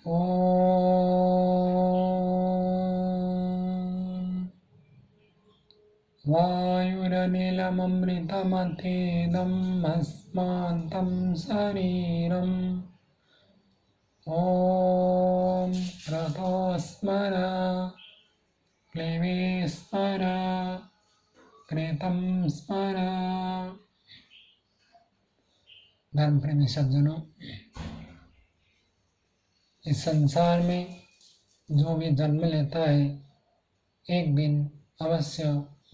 ॐ वायुरनिलममृतमथेदं अस्मान्तं शरीरम् ॐ रथोस्मर क्लिवे स्मर कृतं स्मर। धर्म प्रेमी सज्जनों, इस संसार में जो भी जन्म लेता है एक दिन अवश्य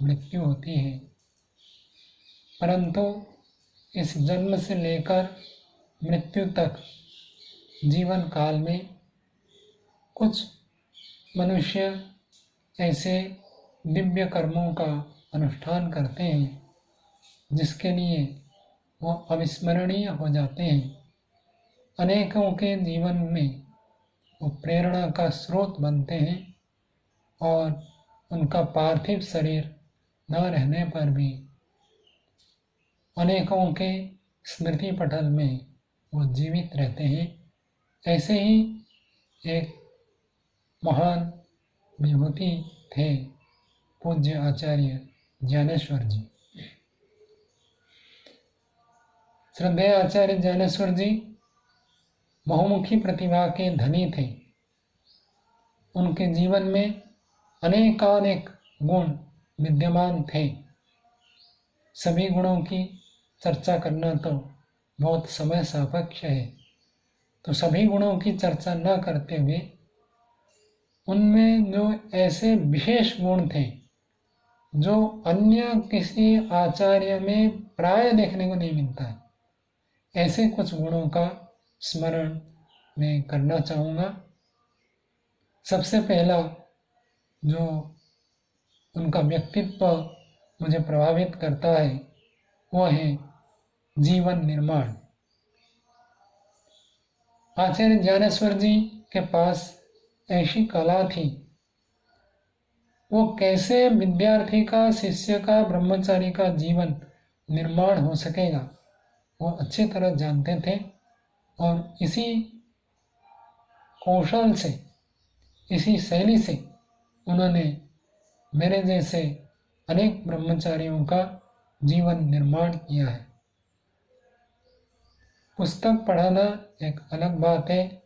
मृत्यु होती है, परंतु इस जन्म से लेकर मृत्यु तक जीवन काल में कुछ मनुष्य ऐसे दिव्य कर्मों का अनुष्ठान करते हैं जिसके लिए वो अविस्मरणीय हो जाते हैं। अनेकों के जीवन में वो प्रेरणा का स्रोत बनते हैं और उनका पार्थिव शरीर न रहने पर भी अनेकों के स्मृति पटल में वो जीवित रहते हैं। ऐसे ही एक महान विभूति थे पूज्य आचार्य ज्ञानेश्वर जी। श्रद्धेय आचार्य ज्ञानेश्वर जी बहुमुखी प्रतिभा के धनी थे। उनके जीवन में अनेकानेक गुण विद्यमान थे। सभी गुणों की चर्चा करना तो बहुत समय सापेक्ष है, तो सभी गुणों की चर्चा न करते हुए उनमें जो ऐसे विशेष गुण थे जो अन्य किसी आचार्य में प्राय देखने को नहीं मिलता है, ऐसे कुछ गुणों का स्मरण मैं करना चाहूँगा। सबसे पहला जो उनका व्यक्तित्व मुझे प्रभावित करता है वो है जीवन निर्माण। आचार्य ज्ञानेश्वर जी के पास ऐसी कला थी, वो कैसे विद्यार्थी का, शिष्य का, ब्रह्मचारी का जीवन निर्माण हो सकेगा वो अच्छी तरह जानते थे और इसी कौशल से, इसी शैली से उन्होंने मेरे जैसे अनेक ब्रह्मचारियों का जीवन निर्माण किया है। पुस्तक पढ़ाना एक अलग बात है,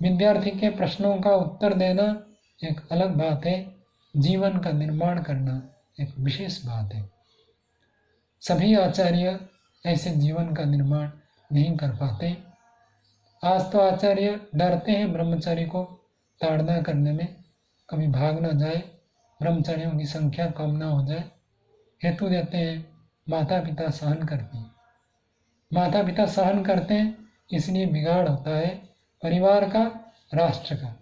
विद्यार्थी के प्रश्नों का उत्तर देना एक अलग बात है, जीवन का निर्माण करना एक विशेष बात है। सभी आचार्य ऐसे जीवन का निर्माण नहीं कर पाते। आज तो आचार्य डरते हैं ब्रह्मचारी को ताड़ना करने में, कभी भाग ना जाए, ब्रह्मचारियों की संख्या कम ना हो जाए। हेतु देते हैं माता पिता सहन करते हैं, माता पिता सहन करते हैं इसलिए बिगाड़ होता है परिवार का, राष्ट्र का।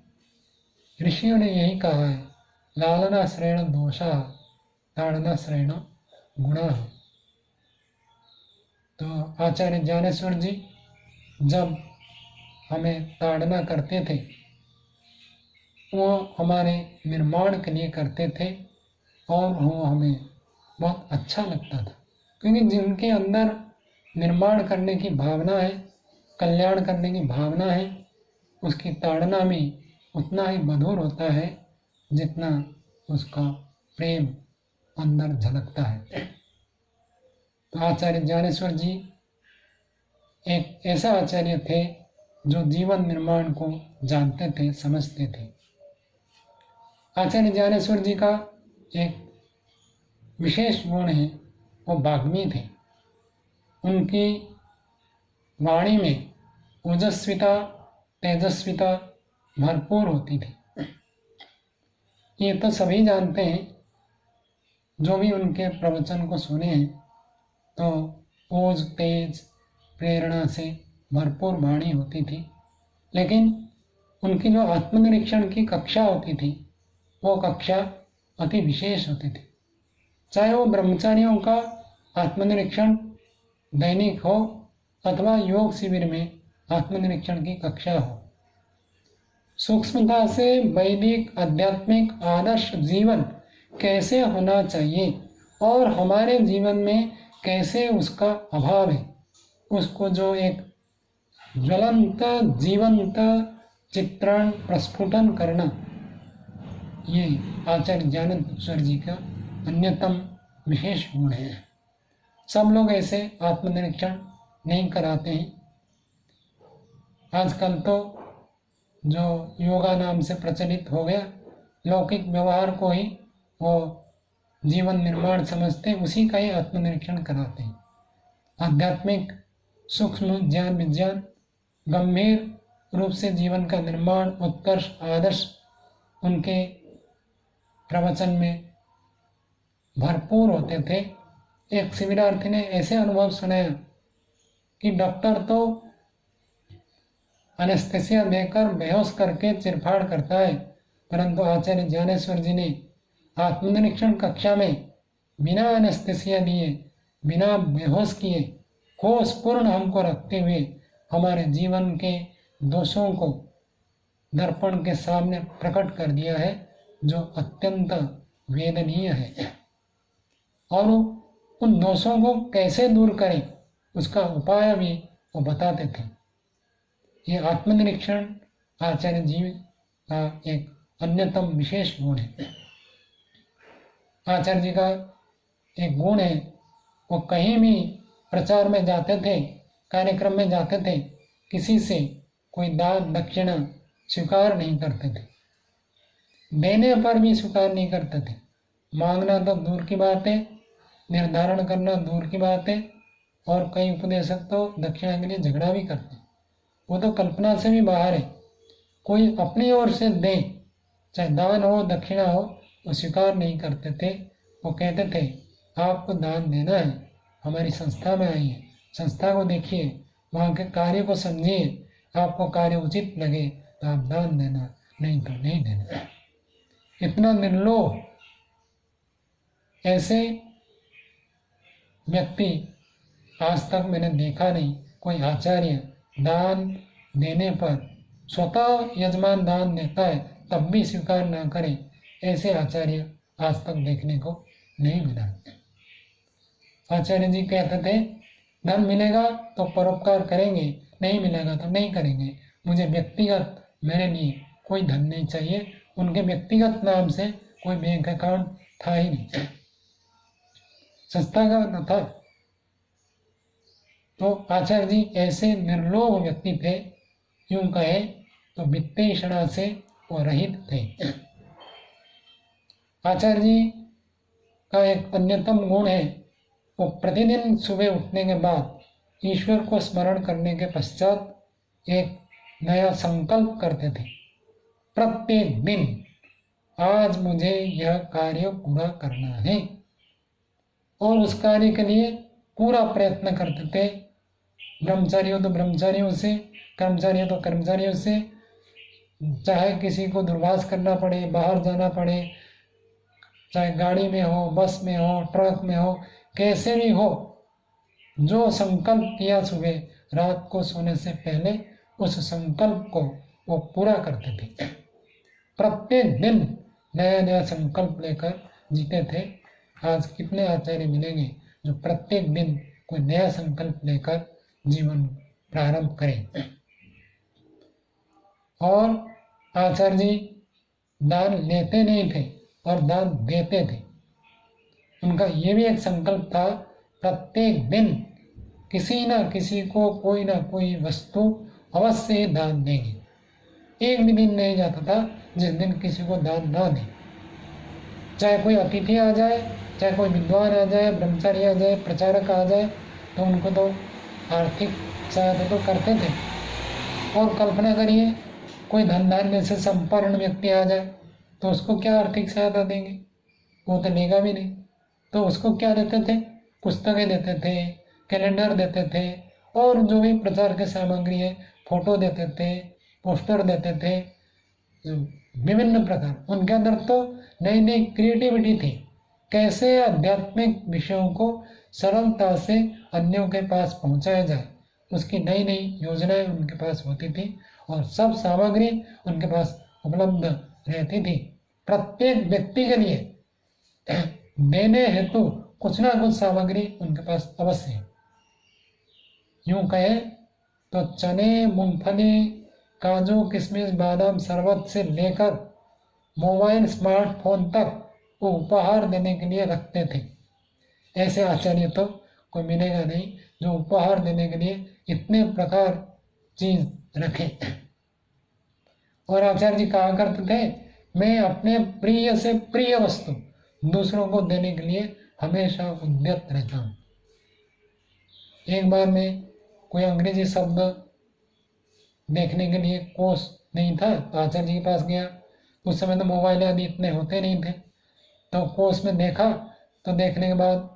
ऋषियों ने यही कहा है, लालना श्रेण दोषा ताड़ना श्रेण गुणा। तो आचार्य ज्ञानेश्वर जी जब हमें ताड़ना करते थे वो हमारे निर्माण के लिए करते थे और वो हमें बहुत अच्छा लगता था, क्योंकि जिनके अंदर निर्माण करने की भावना है, कल्याण करने की भावना है, उसकी ताड़ना में उतना ही मधुर होता है जितना उसका प्रेम अंदर झलकता है। तो आचार्य ज्ञानेश्वर जी एक ऐसा आचार्य थे जो जीवन निर्माण को जानते थे, समझते थे। आचार्य ज्ञानेश्वर जी का एक विशेष गुण है, वो वाग्मी थे। उनकी वाणी में ओजस्विता, तेजस्विता भरपूर होती थी। ये तो सभी जानते हैं, जो भी उनके प्रवचन को सुने हैं, तो ओज, तेज, प्रेरणा से भरपूर वाणी होती थी। लेकिन उनकी जो आत्मनिरीक्षण की कक्षा होती थी वो कक्षा अति विशेष होती थी। चाहे वो ब्रह्मचारियों का आत्मनिरीक्षण दैनिक हो अथवा योग शिविर में आत्मनिरीक्षण की कक्षा हो, सूक्ष्मता से वैदिक आध्यात्मिक आदर्श जीवन कैसे होना चाहिए और हमारे जीवन में कैसे उसका अभाव है, उसको जो एक ज्वलंत, जीवंत, चित्रण प्रस्फुटन करना, ये आचार्य ज्ञानानंद ईश्वर जी का अन्यतम विशेष गुण है। सब लोग ऐसे आत्मनिरीक्षण नहीं कराते हैं। आजकल तो जो योगा नाम से प्रचलित हो गया, लौकिक व्यवहार को ही वो जीवन निर्माण समझते, उसी का ही आत्मनिरीक्षण कराते हैं। आध्यात्मिक सूक्ष्म ज्ञान विज्ञान गंभीर रूप से जीवन का निर्माण उत्कर्ष आदर्श उनके प्रवचन में भरपूर होते थे। एक शिविरार्थी ने ऐसे अनुभव सुनाया कि डॉक्टर तो एनेस्थेसिया देकर बेहोश करके चिरफाड़ करता है, परंतु आचार्य ज्ञानेश्वर जी ने आत्मनिरीक्षण कक्षा में बिना एनेस्थेसिया दिए, बिना बेहोश किए, होश पूर्ण हमको रखते हुए हमारे जीवन के दोषों को दर्पण के सामने प्रकट कर दिया है, जो अत्यंत वेदनीय है। और उन दोषों को कैसे दूर करें उसका उपाय भी वो बताते थे। ये आत्मनिरीक्षण आचार्य जी का एक अन्यतम विशेष गुण है। आचार्य जी का एक गुण है, वो कहीं भी प्रचार में जाते थे, कार्यक्रम में जाते थे, किसी से कोई दान दक्षिणा स्वीकार नहीं करते थे, देने पर भी स्वीकार नहीं करते थे। मांगना तो दूर की बात है, निर्धारण करना दूर की बात है, और कई उपदेशक तो दक्षिणा के लिए झगड़ा भी करते हैं। वो तो कल्पना से भी बाहर है। कोई अपनी ओर से दे, चाहे दान हो दक्षिणा हो, वो स्वीकार नहीं करते थे। वो कहते थे आपको दान देना है, हमारी संस्था में आई है, संस्था को देखिए, वहाँ के कार्य को समझिए, आपको कार्य उचित लगे तो आप दान देना, नहीं तो नहीं देना। इतना निर्लोभ ऐसे व्यक्ति आज तक मैंने देखा नहीं। कोई आचार्य दान देने पर स्वतः यजमान दान देता है तब भी स्वीकार ना करें, ऐसे आचार्य आज तक देखने को नहीं मिला। आचार्य जी कहते थे धन मिलेगा तो परोपकार करेंगे, नहीं मिलेगा तो नहीं करेंगे। मुझे व्यक्तिगत मेरे लिए कोई धन नहीं चाहिए। उनके व्यक्तिगत नाम से कोई बैंक अकाउंट था ही नहीं, संस्था का न था। तो आचार्य जी ऐसे निर्लोभ व्यक्ति थे, यूं कहे तो वित्तेषणा से वो रहित थे। आचार्य जी का एक अन्यतम गुण है, वो प्रतिदिन सुबह उठने के बाद ईश्वर को स्मरण करने के पश्चात एक नया संकल्प करते थे। प्रत्येक दिन आज मुझे यह कार्य पूरा करना है, और उस कार्य के लिए पूरा प्रयत्न करते थे। ब्रह्मचारी हो तो ब्रह्मचारियों से, कर्मचारी हो तो कर्मचारियों से, चाहे किसी को दूरभाष करना पड़े, बाहर जाना पड़े, चाहे गाड़ी में हो, बस में हो, ट्रक में हो, कैसे भी हो, जो संकल्प किया सुबह, रात को सोने से पहले उस संकल्प को वो पूरा करते थे। प्रत्येक दिन नया नया संकल्प लेकर जीते थे। आज कितने आचार्य मिलेंगे जो प्रत्येक दिन कोई नया संकल्प लेकर जीवन प्रारंभ करें। और आचार्य जी दान लेते नहीं थे और दान देते थे। उनका ये भी एक संकल्प था, प्रत्येक दिन किसी न किसी को कोई ना कोई वस्तु अवश्य ही दान देंगे। एक भी दिन नहीं जाता था जिस दिन किसी को दान ना दें। चाहे कोई अतिथि आ जाए, चाहे कोई विद्वान आ जाए, ब्रह्मचारी आ जाए, प्रचारक आ जाए, तो उनको तो आर्थिक सहायता तो करते थे। और कल्पना करिए कोई धन धान्य से संपन्न व्यक्ति आ जाए तो उसको क्या आर्थिक सहायता देंगे, वो तो लेगा भी नहीं। तो उसको क्या देते थे, पुस्तकें देते थे, कैलेंडर देते थे, और जो भी प्रचार की सामग्री है, फोटो देते थे, पोस्टर देते थे, विभिन्न प्रकार। उनके अंदर तो नई नई क्रिएटिविटी थी, कैसे आध्यात्मिक विषयों को सरलता से अन्यों के पास पहुंचाया जाए, उसकी नई नई योजनाएं उनके पास होती थी, और सब सामग्री उनके पास उपलब्ध रहती थी। प्रत्येक व्यक्ति के लिए देने हेतु कुछ ना कुछ सामग्री उनके पास अवश्य है। यूं कहे तो चने, मूंगफली, काजू किशमिश बादाम शरबत से लेकर मोबाइल स्मार्टफोन तक वो उपहार देने के लिए रखते थे। ऐसे आचार्य तो कोई मिलेगा नहीं जो उपहार देने के लिए इतने प्रकार चीज रखे। और आचार्य जी कहा करते थे, मैं अपने प्रिय से प्रिय वस्तु दूसरों को देने के लिए हमेशा उद्यत रहता हूँ। एक बार में कोई अंग्रेजी शब्द देखने के लिए कोश नहीं था तो आचार्य जी के पास गया। उस समय तो मोबाइल आदि इतने होते नहीं थे, तो कोश में देखा तो देखने के बाद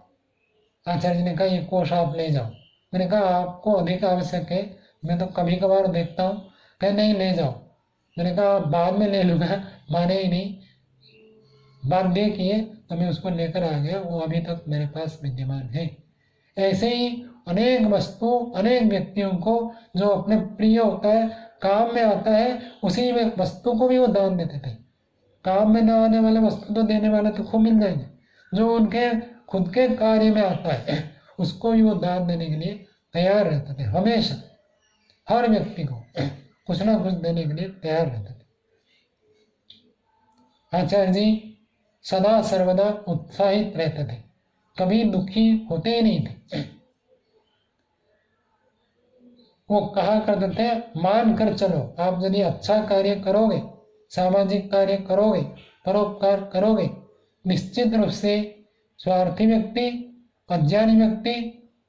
आचार्य जी ने कहा ये कोश आप ले जाओ। मैंने कहा आपको अधिक आवश्यक है, मैं तो कभी कभार देखता हूँ। कहे नहीं ले जाओ। मैंने कहा बाद में ले लूँगा, माने ही नहीं। बात देखिए तो मैं उसको लेकर आ गया, वो अभी तक मेरे पास विद्यमान है। ऐसे ही अनेक वस्तु अनेक व्यक्तियों को जो अपने प्रिय होता है, काम में आता है, उसी में वस्तु को भी वो दान देते थे। काम में न आने वाले वस्तु तो देने वाले तो खूब मिल जाएंगे, जो उनके खुद के कार्य में आता है उसको भी वो दान देने के लिए तैयार रहते थे। हमेशा हर व्यक्ति को कुछ ना कुछ देने के लिए तैयार रहते थे। आचार्य जी सदा सर्वदा उत्साहित रहते थे, कभी दुखी होते ही नहीं थे। वो कहा करते थे, मान कर चलो, आप यदि अच्छा कार्य करोगे, सामाजिक कार्य करोगे, परोपकार करोगे, निश्चित रूप से स्वार्थी व्यक्ति, अज्ञानी व्यक्ति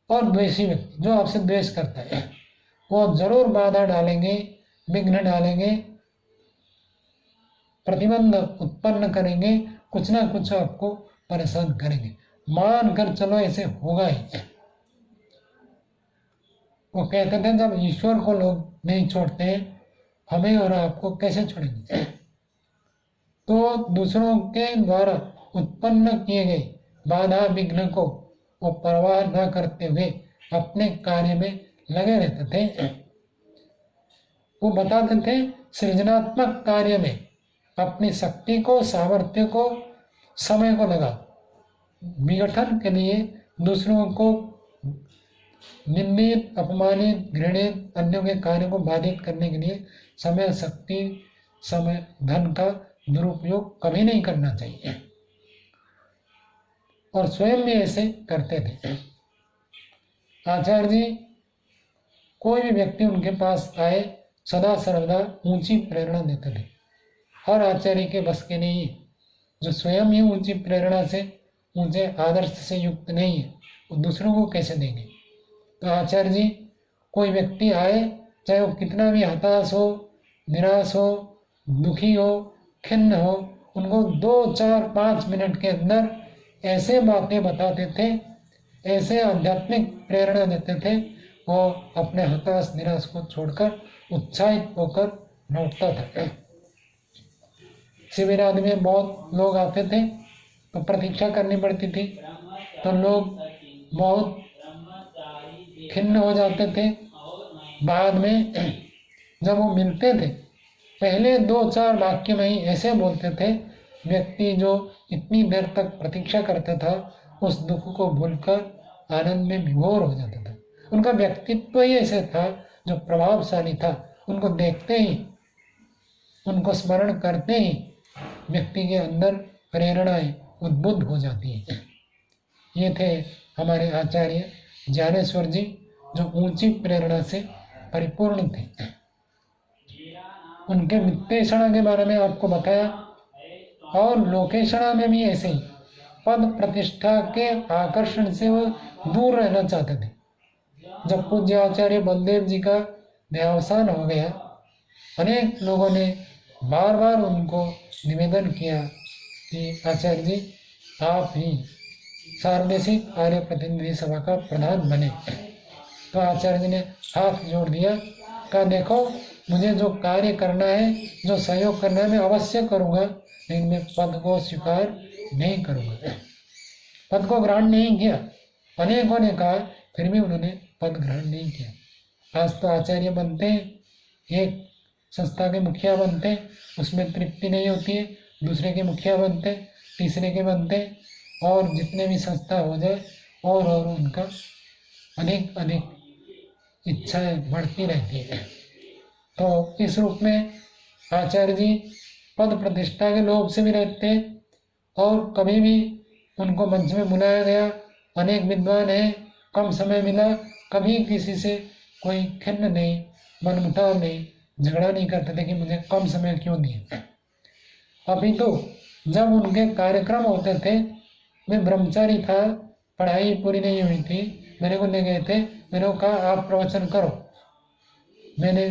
और द्वेषी व्यक्ति जो आपसे द्वेष करता है वो जरूर बाधा डालेंगे, विघ्न डालेंगे, प्रतिबंध उत्पन्न करेंगे, कुछ ना कुछ आपको परेशान करेंगे। मान कर चलो ऐसे होगा ही। वो कहते थे जब ईश्वर को लोग नहीं छोड़ते हमें और आपको कैसे छोड़ेंगे। तो दूसरों के द्वारा उत्पन्न किए गए बाधा विघ्न को वो परवाह न करते हुए अपने कार्य में लगे रहते थे। वो बताते थे सृजनात्मक कार्य में अपनी शक्ति को, सामर्थ्य को, समय को लगा। विघटन के लिए दूसरों को निंदित, अपमानित, घृणित, अन्यों के कार्य को बाधित करने के लिए समय, शक्ति, समय, धन का दुरुपयोग कभी नहीं करना चाहिए। और स्वयं भी ऐसे करते थे। आचार्य जी कोई भी व्यक्ति उनके पास आए सदा सर्वदा ऊंची प्रेरणा देते थे। हर आचार्य के बस के नहीं है, जो स्वयं ही ऊंची प्रेरणा से, ऊंचे आदर्श से युक्त नहीं है, वो दूसरों को कैसे देंगे। तो आचार्य जी कोई व्यक्ति आए, चाहे वो कितना भी हताश हो, निराश हो, दुखी हो, खिन्न हो, उनको 2, 4, 5 मिनट के अंदर ऐसे बातें बताते थे, ऐसे आध्यात्मिक प्रेरणा देते थे, वो अपने हताश निराश को छोड़कर उत्साहित होकर लौटता था। शिविर आदि में बहुत लोग आते थे तो प्रतीक्षा करनी पड़ती थी, तो लोग बहुत खिन्न हो जाते थे। बाद में जब वो मिलते थे पहले 2-4 वाक्य में ही ऐसे बोलते थे, व्यक्ति जो इतनी देर तक प्रतीक्षा करता था उस दुख को भूलकर आनंद में विभोर हो जाता था। उनका व्यक्तित्व ही ऐसे था जो प्रभावशाली था। उनको देखते ही, उनको स्मरण करते ही व्यक्ति के अंदर प्रेरणाएं उद्बुद्ध हो जाती हैं। ये थे हमारे आचार्य ज्ञानेश्वर जी, जो ऊंची प्रेरणा से परिपूर्ण थे। उनके वित्तेषणा के बारे में आपको बताया, और लोकेशणा में भी ऐसे ही पद प्रतिष्ठा के आकर्षण से वो दूर रहना चाहते थे। जब पूज्य आचार्य बलदेव जी का देहावसान हो गया, अनेक लोगों ने बार बार उनको निवेदन किया कि आचार्य जी आप ही सार्वदेशिक आर्य प्रतिनिधि सभा का प्रधान बने। तो आचार्य जी ने हाथ जोड़ दिया, कहा देखो मुझे जो कार्य करना है, जो सहयोग करना है, मैं अवश्य करूँगा, लेकिन मैं पद को स्वीकार नहीं करूँगा। पद को ग्रहण नहीं किया। अनेकों ने कहा, फिर भी उन्होंने पद ग्रहण नहीं किया। आज तो आचार्य बनते हैं, एक संस्था के मुखिया बनते हैं, उसमें तृप्ति नहीं होती है, दूसरे के मुखिया बनते हैं, तीसरे के बनते हैं, और जितने भी संस्था हो जाए और उनका अधिक अधिक इच्छाएं बढ़ती रहती है। तो इस रूप में आचार्य जी पद प्रतिष्ठा के लोभ से भी रहते हैं और कभी भी उनको मंच में बुलाया गया, अनेक विद्वान हैं, कम समय मिला, कभी किसी से कोई खिन्न नहीं, मनमुटाव नहीं, झगड़ा नहीं करते थे कि मुझे कम समय क्यों दिए। अभी तो जब उनके कार्यक्रम होते थे, मैं ब्रह्मचारी था, पढ़ाई पूरी नहीं हुई थी, मेरे को ले गए थे, मेरे को कहा आप प्रवचन करो। मैंने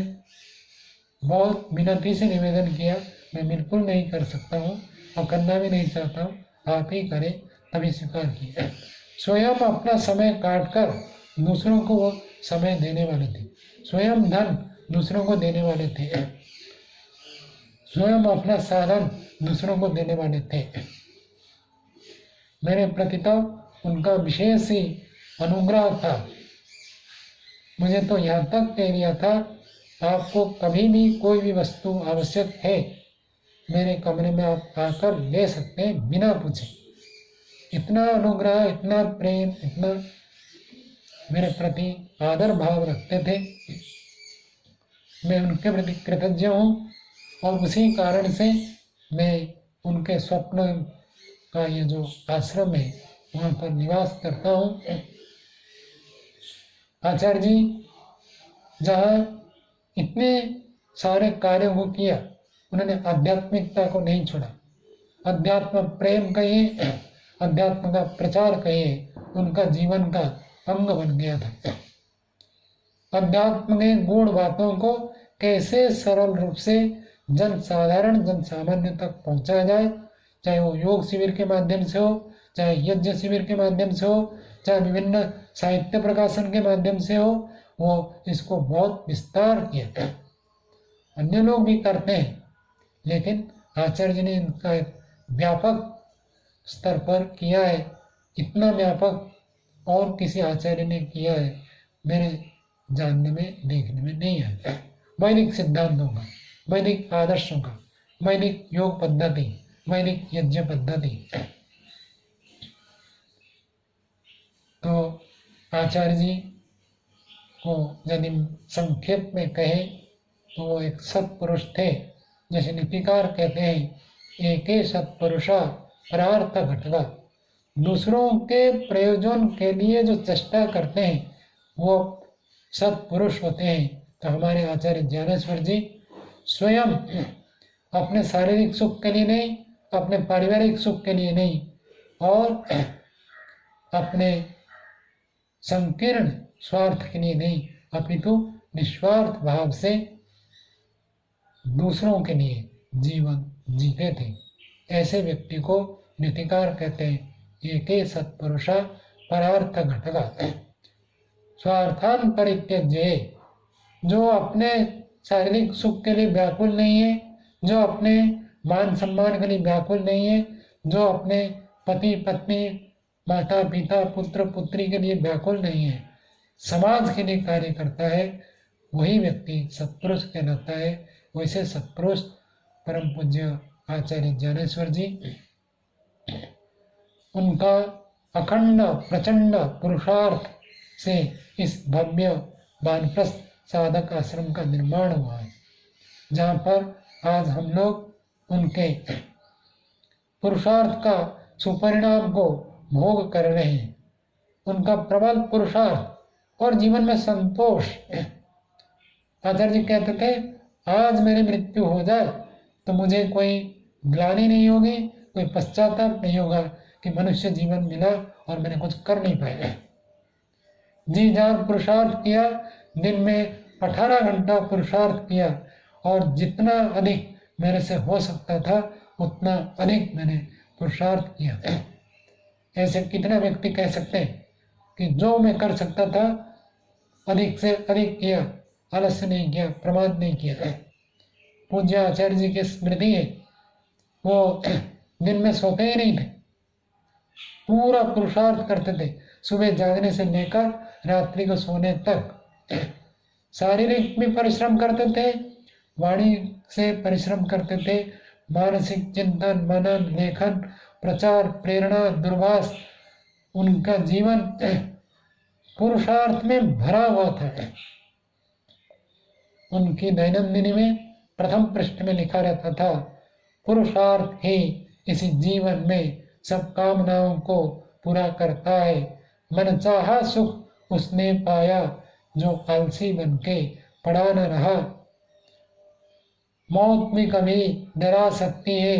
बहुत विनती से निवेदन किया, मैं बिल्कुल नहीं कर सकता हूँ और करना भी नहीं चाहता हूँ, आप ही करें, तभी स्वीकार किया। स्वयं अपना समय काट कर दूसरों को वो समय देने वाले थे, स्वयं धन दूसरों को देने वाले थे, स्वयं अपना साधन दूसरों को देने वाले थे। मेरे प्रति तो उनका विशेष ही अनुग्रह था। मुझे तो यहाँ तक कह दिया था, आपको कभी भी कोई भी वस्तु आवश्यक है, मेरे कमरे में आप आकर ले सकते हैं बिना पूछे। इतना अनुग्रह, इतना प्रेम, इतना मेरे प्रति आदर भाव रखते थे। मैं उनके प्रति कृतज्ञ हूँ और उसी कारण से मैं उनके स्वप्न का ये जो आश्रम है वहाँ पर निवास करता हूँ। आचार्य जी जहाँ इतने सारे कार्यों को किया, उन्होंने आध्यात्मिकता को नहीं छोड़ा। अध्यात्म प्रेम कहिए, अध्यात्म का प्रचार कहिए, उनका जीवन का अंग बन गया था। अध्यात्म के गूढ़ बातों को कैसे सरल रूप से जन सामान्य तक पहुंचाया जाए, चाहे वो योग शिविर के माध्यम से हो, चाहे यज्ञ शिविर के माध्यम से हो, चाहे विभिन्न साहित्य प्रकाशन के माध्यम से हो, वो इसको बहुत विस्तार किया। अन्य लोग भी करते हैं, लेकिन आचार्य जी ने इनका एक व्यापक स्तर पर किया है। इतना व्यापक और किसी आचार्य ने किया है मेरे जानने में, देखने में नहीं है। वैदिक सिद्धांतों का, वैदिक आदर्शों का, वैदिक योग पद्धति, वैदिक यज्ञ पद्धति। तो आचार्य जी को यदि संक्षेप में कहे तो वो एक सत्पुरुष थे। जैसे नीतिकार कहते हैं, एके सत्पुरुषा परार्थ घटका। दूसरों के प्रयोजन के लिए जो चेष्टा करते हैं वो सत्पुरुष होते हैं। तो हमारे आचार्य ज्ञानेश्वर जी स्वयं अपने शारीरिक सुख के लिए नहीं, अपने पारिवारिक सुख के लिए नहीं, और अपने संकीर्ण स्वार्थ के लिए नहीं, अपितु निस्वार्थ भाव से दूसरों के लिए जीवन जीते थे। ऐसे व्यक्ति को नीतिकार कहते हैं, एके सत्पुरुषा परार्थ घटका। स्वार्थान परित्यज्य, जो अपने शारीरिक सुख के लिए व्याकुल नहीं है, जो अपने मान सम्मान के लिए व्याकुल नहीं है, जो अपने पति पत्नी माता पिता पुत्र पुत्री के लिए व्याकुल नहीं है, समाज के लिए कार्य करता है, वही व्यक्ति सत्पुरुष कहलाता है। वैसे सत्पुरुष परम पूज्य आचार्य ज्ञानेश्वर जी, उनका अखंड प्रचंड पुरुषार्थ से इस भव्य वानप्रस्थ साधक आश्रम का निर्माण हुआ है, जहाँ पर आज हम लोग उनके पुरुषार्थ का सुपरिणाम को भोग कर रहे हैं। उनका प्रबल पुरुषार्थ और जीवन में संतोष। आचार्य जी कहते थे, आज मेरी मृत्यु हो जाए तो मुझे कोई ग्लानि नहीं होगी, कोई पश्चाताप नहीं होगा कि मनुष्य जीवन मिला और मैंने कुछ कर नहीं पाया। जी जान पुरुषार्थ किया, दिन में 18 घंटा पुरुषार्थ किया, और जितना अधिक मेरे से हो सकता था उतना अधिक मैंने पुरुषार्थ किया। ऐसे कितना व्यक्ति कह सकते हैं कि जो मैं कर सकता था अधिक से अधिक किया, आलस्य नहीं किया, प्रमाद नहीं किया। पूज्य आचार्य जी की स्मृति है, वो दिन में सोते ही नहीं थे, पूरा पुरुषार्थ करते थे, सुबह जागने से लेकर रात्रि को सोने तक। शारीरिक भी परिश्रम करते थे, वाणी से परिश्रम करते थे, मानसिक चिंतन मनन लेखन प्रचार प्रेरणा दूरभाष, उनका जीवन पुरुषार्थ में भरा हुआ था। उनकी दैनंदिनी में प्रथम पृष्ठ में लिखा रहता था, पुरुषार्थ ही इसी जीवन में सब कामनाओं को पूरा करता है। मनचाहा सुख उसने पाया, जो आलसी बनके पड़ा न रहा। मौत में कभी डरा सकती है,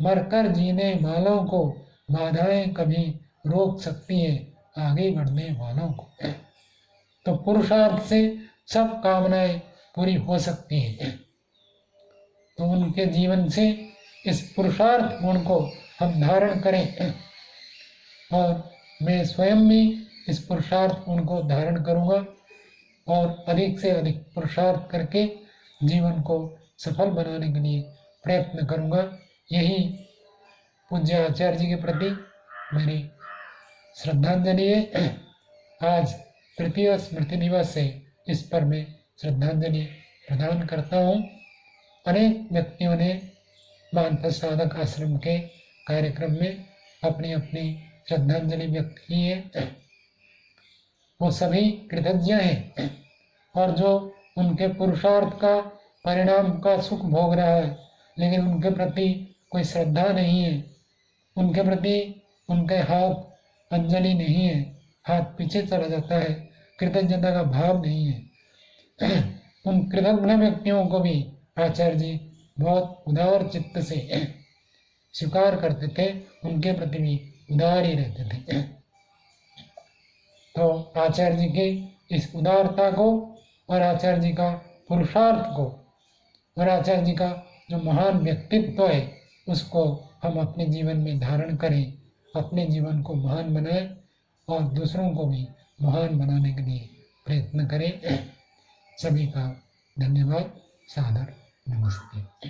मरकर जीने वालों को बाधाएं कभी रोक सकती है आगे बढ़ने वालों को। तो पुरुषार्थ से सब कामनाएं पूरी हो सकती हैं। तो उनके जीवन से इस पुरुषार्थ गुण को हम धारण करें, और मैं स्वयं भी इस पुरुषार्थ गुण को धारण करूँगा और अधिक से अधिक पुरुषार्थ करके जीवन को सफल बनाने के लिए प्रयत्न करूँगा। यही पूज्य आचार्य जी के प्रति मेरी श्रद्धांजलि है। आज तृतीय स्मृति दिवस है, इस पर मैं श्रद्धांजलि प्रदान करता हूँ। अनेक व्यक्तियों ने मानव साधक आश्रम के कार्यक्रम में अपनी अपनी श्रद्धांजलि व्यक्त की है। वो सभी कृतज्ञ हैं, और जो उनके पुरुषार्थ का परिणाम का सुख भोग रहा है लेकिन उनके प्रति कोई श्रद्धा नहीं है, उनके प्रति उनके हाथ अंजलि नहीं है, हाथ पीछे चला जाता है, कृतज्ञता का भाव नहीं है, उन कृतज्ञ व्यक्तियों को भी आचार्य जी बहुत उदार चित्त से स्वीकार करते थे, उनके प्रति भी उदार ही रहते थे। तो आचार्य जी की इस उदारता को और आचार्य जी का पुरुषार्थ को और आचार्य जी का जो महान व्यक्तित्व है उसको हम अपने जीवन में धारण करें, अपने जीवन को महान बनाएं और दूसरों को भी महान बनाने के लिए प्रयत्न करें। सभी का धन्यवाद, सादर नमस्ते।